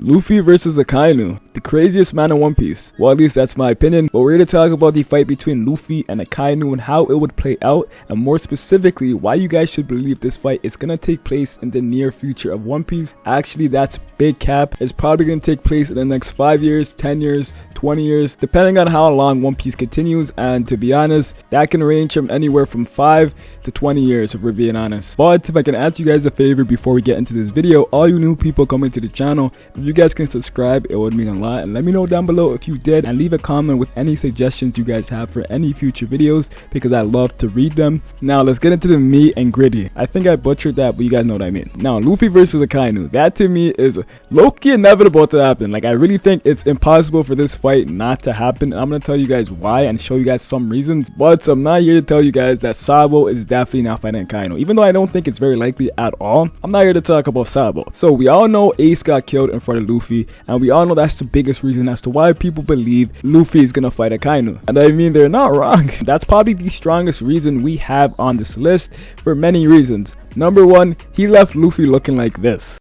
Luffy versus Akainu, the craziest man in One Piece. Well, at least that's my opinion, but we're here to talk about the fight between Luffy and Akainu and how it would play out, and more specifically, why you guys should believe this fight is gonna take place in the near future of One Piece. Actually, that's big cap. It's probably gonna take place in the next 5 years, 10 years, 20 years, depending on how long One Piece continues, and to be honest, that can range from anywhere from 5 to 20 years if we're being honest. But if I can ask you guys a favor before we get into this video, all you new people coming to the channel, if you guys can subscribe, it would mean a lot, and let me know down below if you did, and leave a comment with any suggestions you guys have for any future videos, because I love to read them. Now let's get into the meat and gritty. I think I butchered that, but you guys know what I mean. Now, Luffy versus Akainu, that to me is low-key inevitable to happen. Like, I really think it's impossible for this fight not to happen. I'm gonna tell you guys why and show you guys some reasons, but I'm not here to tell you guys that Sabo is definitely not fighting Akainu, even though I don't think it's very likely at all. I'm not here to talk about Sabo. So we all know Ace got killed in front of Luffy, and we all know that's the biggest reason as to why people believe Luffy is gonna fight Akainu, and I mean, they're not wrong. That's probably the strongest reason we have on this list for many reasons. Number one, he left Luffy looking like this.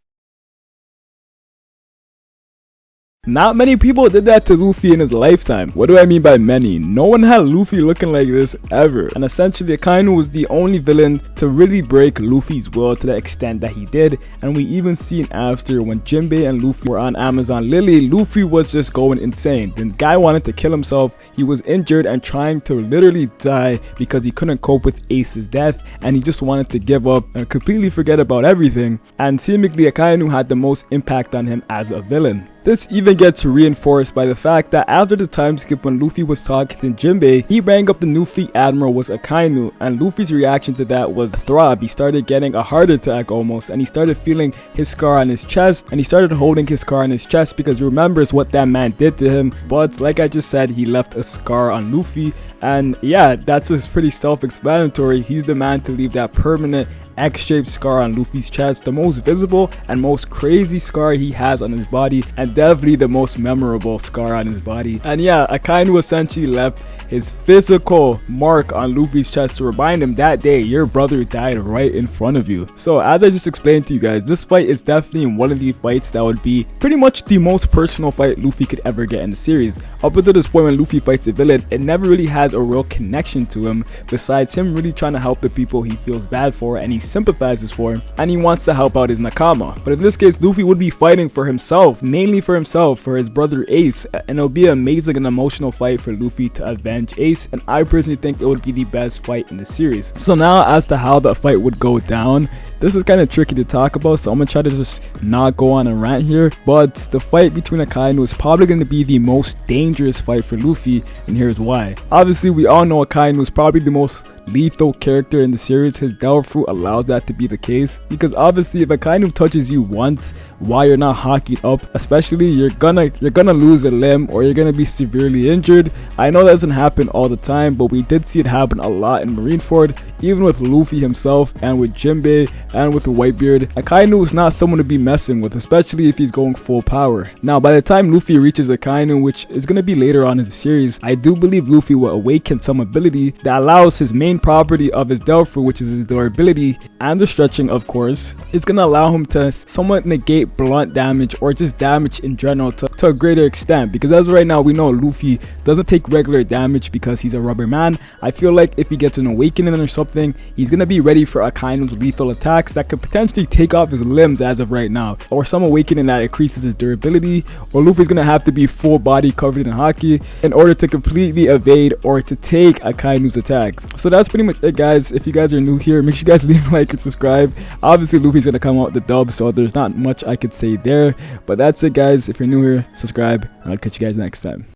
Not many people did that to Luffy in his lifetime. What do I mean by many? No one had Luffy looking like this ever. And essentially, Akainu was the only villain to really break Luffy's will to the extent that he did. And we even seen after when Jinbei and Luffy were on Amazon Lily, Luffy was just going insane. The guy wanted to kill himself. He was injured and trying to literally die because he couldn't cope with Ace's death. And he just wanted to give up and completely forget about everything. And seemingly, Akainu had the most impact on him as a villain. This even gets reinforced by the fact that after the time skip when Luffy was talking to Jinbei, he rang up the new fleet admiral was Akainu, and Luffy's reaction to that was throb. He started getting a heart attack almost, and he started feeling his scar on his chest, and he started holding his scar on his chest because he remembers what that man did to him. But like I just said, he left a scar on Luffy, and yeah, that's just pretty self-explanatory. He's the man to leave that permanent X-shaped scar on Luffy's chest, the most visible and most crazy scar he has on his body, and definitely the most memorable scar on his body. And yeah, Akainu essentially left his physical mark on Luffy's chest to remind him that day your brother died right in front of you. So as I just explained to you guys, this fight is definitely one of the fights that would be pretty much the most personal fight Luffy could ever get in the series. Up until this point when Luffy fights a villain, it never really has a real connection to him besides him really trying to help the people he feels bad for and he sympathizes for, and he wants to help out his nakama. But in this case, Luffy would be fighting for himself, mainly for himself, for his brother Ace, and it'll be an amazing and emotional fight for Luffy to avenge Ace, and I personally think it would be the best fight in the series. So now as to how the fight would go down, this is kind of tricky to talk about, so I'm gonna try to just not go on a rant here, but the fight between Akainu is probably going to be the most dangerous fight for Luffy, and here's why. Obviously, we all know Akainu is probably the most lethal character in the series. His Devil Fruit allows that to be the case, because obviously if Akainu touches you once while you're not hockeyed up, especially, you're gonna lose a limb or you're gonna be severely injured. I know that doesn't happen all the time, but we did see it happen a lot in Marineford, even with Luffy himself and with Jinbei and with the Whitebeard. Akainu is not someone to be messing with, especially if he's going full power. Now by the time Luffy reaches Akainu, which is gonna be later on in the series, I do believe Luffy will awaken some ability that allows his main property of his Devil Fruit, which is his durability and the stretching, of course. It's gonna allow him to somewhat negate blunt damage or just damage in general to a greater extent, because as of right now we know Luffy doesn't take regular damage because he's a rubber man. I feel like if he gets an awakening or something, he's gonna be ready for Akainu's lethal attacks that could potentially take off his limbs as of right now, or some awakening that increases his durability, or Luffy's gonna have to be full body covered in haki in order to completely evade or to take Akainu's attacks. So that's pretty much it, guys. If you guys are new here, make sure you guys leave a like and subscribe. Obviously Luffy's gonna come out with the dub, so there's not much I could say there, but that's it, guys. If you're new here, subscribe, and I'll catch you guys next time.